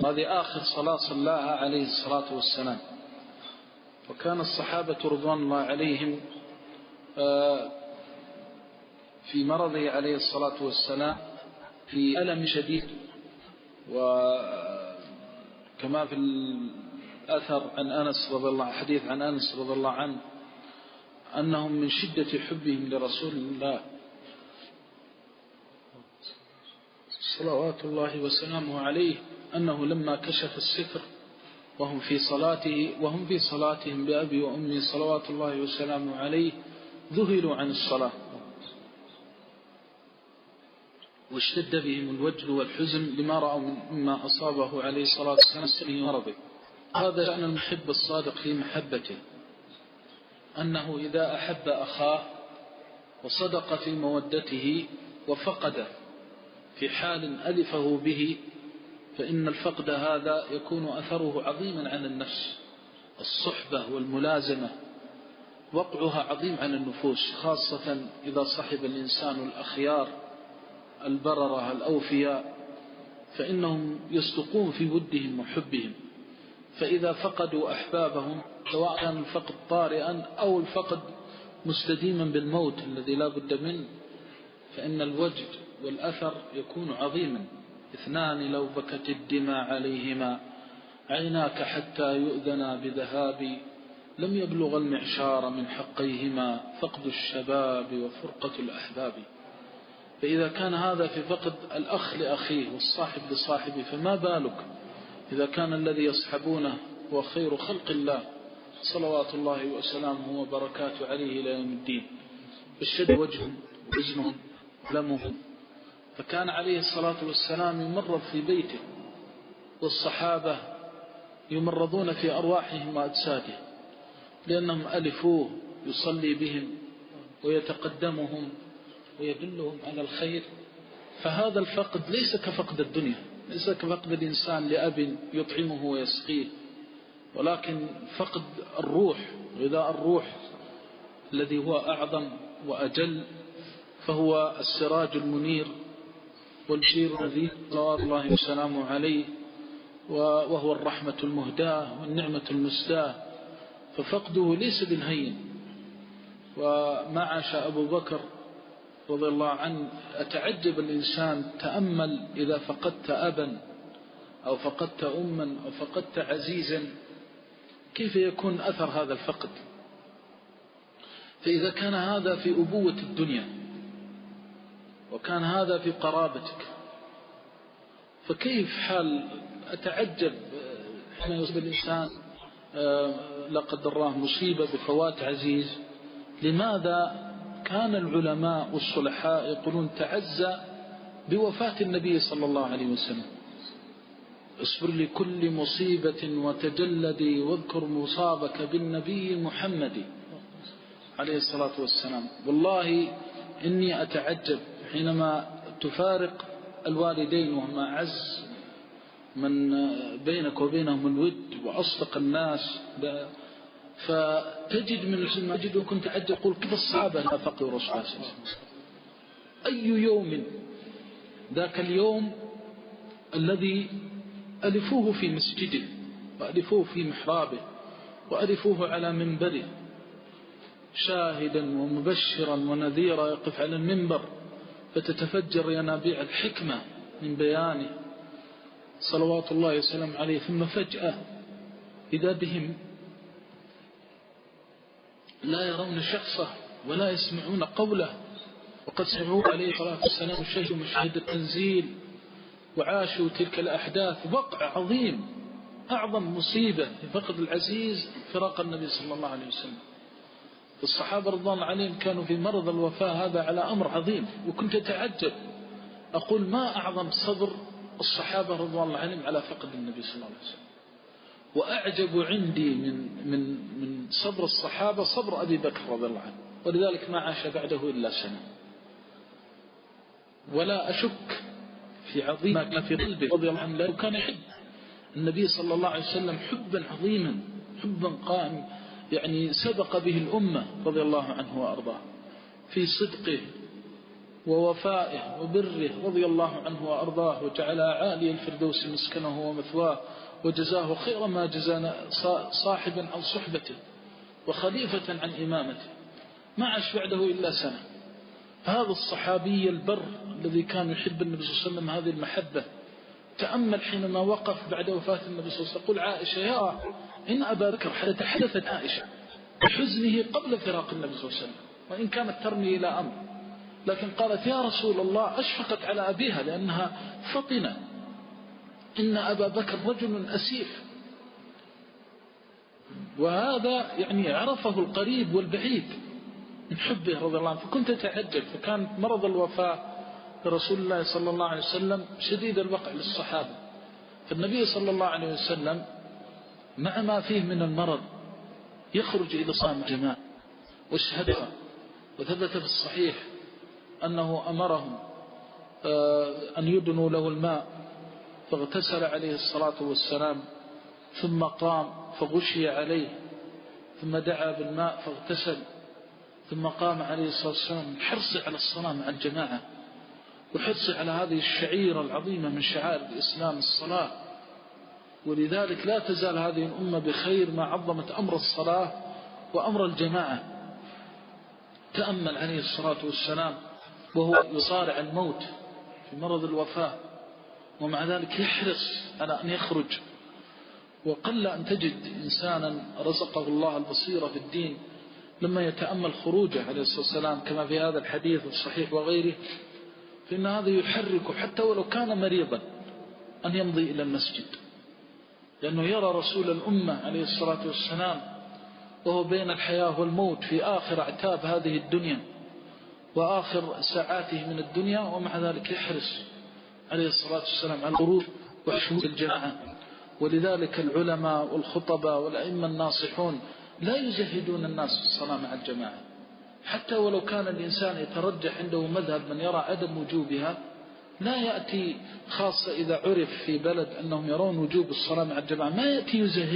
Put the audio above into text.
هذه آخر صلاة صلاها عليه الصلاة والسلام. وكان الصحابة رضوان الله عليهم في مرضه عليه الصلاة والسلام في ألم شديد، وكما في الأثر عن أنس رضي الله عنه، حديث عن أنس رضي الله عنه، أنهم من شدة حبهم لرسول الله صلوات الله وسلامه عليه أنه لما كشف الستر وهم في صلاتهم بأبي وأمي صلوات الله وسلامه عليه ذهلوا عن الصلاة، واشتد بهم الوجل والحزن لما رأوا مما أصابه عليه الصلاة والسلام في مرضه. هذا شأن المحب الصادق في محبته، أنه إذا أحب أخاه وصدق في مودته وفقده في حال ألفه به، فإن الفقد هذا يكون أثره عظيما عن النفس. الصحبة والملازمة وقعها عظيم عن النفوس، خاصة إذا صحب الإنسان الأخيار البررة الأوفياء، فإنهم يصدقون في ودهم وحبهم. فإذا فقدوا أحبابهم، سواء كان الفقد طارئا أو الفقد مستديما بالموت الذي لا بد منه، فإن الوجد والأثر يكون عظيما. اثنان لو بكت الدماء عليهما عيناك حتى يؤذنا بذهاب، لم يبلغ المعشار من حقيهما فقد الشباب وفرقة الأحباب. فإذا كان هذا في فقد الأخ لأخيه والصاحب لصاحبه، فما بالك إذا كان الذي يصحبونه هو خير خلق الله صلوات الله وسلامه وبركاته عليه إلى يوم الدين. بالشد وجههم وحزنهم ولمهم. فكان عليه الصلاة والسلام يمرض في بيته، والصحابة يمرضون في أرواحهم وأجسادهم، لأنهم ألفوه يصلي بهم ويتقدمهم ويدلهم على الخير. فهذا الفقد ليس كفقد الدنيا، ليس كفقد الإنسان لأب يطعمه ويسقيه، ولكن فقد الروح، غذاء الروح الذي هو أعظم وأجل، فهو السراج المنير والبشير الذي صلوات الله وسلامه عليه، وهو الرحمة المهداة والنعمة المسداة. ففقده ليس بالهين. وما عاش أبو بكر رضي الله عنه، أتعجب الإنسان تأمل إذا فقدت أبا أو فقدت أما أو فقدت عزيزا، كيف يكون أثر هذا الفقد؟ فإذا كان هذا في أبوة الدنيا وكان هذا في قرابتك، فكيف حال؟ أتعجب حين يصيب الإنسان لا قدر الله مصيبة بفوات عزيز. لماذا كان العلماء والصلحاء يقولون تعزى بوفاة النبي صلى الله عليه وسلم؟ اصبر لكل مصيبة وتجلدي واذكر مصابك بالنبي محمد عليه الصلاة والسلام. والله إني أتعجب حينما تفارق الوالدين وهم أعز من بينك وبينهم الود وأصدق الناس، فتجد من الحزن تجد وكنت تعجب يقول كيف الصحابة لا فقدوا رسول الله صلى الله عليه وسلم. أي يوم ذاك اليوم الذي ألفوه في مسجده وألفوه في محرابه وألفوه على منبره شاهدا ومبشرا ونذيرا، يقف على المنبر فتتفجر ينابيع الحكمة من بيانه صلوات الله وسلام عليه. ثم فجأة إذا بهم لا يرون شخصه ولا يسمعون قوله، وقد سمعوا عليه الصلاة والسلام وشهدوا مشاهد التنزيل وعاشوا تلك الأحداث. وقع عظيم، أعظم مصيبة في فقد العزيز فراق النبي صلى الله عليه وسلم. الصحابة رضوان الله عليهم كانوا في مرض الوفاة، هذا على أمر عظيم. وكنت أتعجب أقول ما أعظم صبر الصحابة رضوان الله عليهم على فقد النبي صلى الله عليه وسلم. وأعجب عندي من صبر الصحابة صبر أبي بكر رضي الله عنه، ولذلك ما عاش بعده إلا سنة. ولا أشك في عظيم ما كان في قلبه رضي الله عنه، لأنه كان يحب النبي صلى الله عليه وسلم حبا عظيما، حبا قائم يعني سبق به الأمة رضي الله عنه وأرضاه في صدقه ووفائه وبره رضي الله عنه وأرضاه، وجعل عالي الفردوس مسكنه ومثواه، وجزاه خير ما جزانا صاحبا عن صحبته وخليفة عن إمامته، ما عاش بعده إلا سنة. هذا الصحابي البر الذي كان يحب النبي صلى الله عليه وسلم هذه المحبة، تأمل حينما وقف بعد وفاة النبي صلى الله عليه وسلم يقول عائشة يا إن أبا بكر تحدثت عائشة بحزنه قبل فراق النبي صلى الله عليه وسلم، وإن كانت ترمي إلى أمر، لكن قالت يا رسول الله، أشفقت على أبيها لأنها فطنة، إن أبا بكر رجل أسيف. وهذا يعني عرفه القريب والبعيد من حبه رضي الله عنه. فكنت أتعجب، فكان مرض الوفاة لرسول الله صلى الله عليه وسلم شديد الوقع للصحابة، فالنبي صلى الله عليه وسلم مع ما فيه من المرض يخرج إلى صلاة الجماعة والشهداء. وثبت في الصحيح أنه أمرهم أن يدنوا له الماء، فاغتسل عليه الصلاة والسلام، ثم قام فغشي عليه، ثم دعا بالماء فاغتسل، ثم قام عليه الصلاة والسلام حرص على الصلاة مع الجماعة، وحرص على هذه الشعيرة العظيمة من شعائر الإسلام الصلاة. ولذلك لا تزال هذه الأمة بخير ما عظمت أمر الصلاة وأمر الجماعة. تأمل عليه الصلاة والسلام وهو يصارع الموت في مرض الوفاة، ومع ذلك يحرص على أن يخرج. وقل أن تجد إنسانا رزقه الله البصيرة في الدين لما يتأمل خروجه عليه الصلاة والسلام كما في هذا الحديث الصحيح وغيره، فإن هذا يحركه حتى ولو كان مريضا أن يمضي إلى المسجد، لأنه يرى رسول الأمة عليه الصلاة والسلام وهو بين الحياة والموت في آخر اعتاب هذه الدنيا وآخر ساعاته من الدنيا، ومع ذلك يحرص عليه الصلاة والسلام على الخروج وشهود الجماعة. ولذلك العلماء والخطباء والأئمة الناصحون لا يزهدون الناس في الصلاة مع الجماعة، حتى ولو كان الإنسان يترجح عنده مذهب من يرى عدم وجوبها، لا يأتي خاصة إذا عرف في بلد أنهم يرون وجوب الصلاة مع الجماعة، ما يأتي يزهد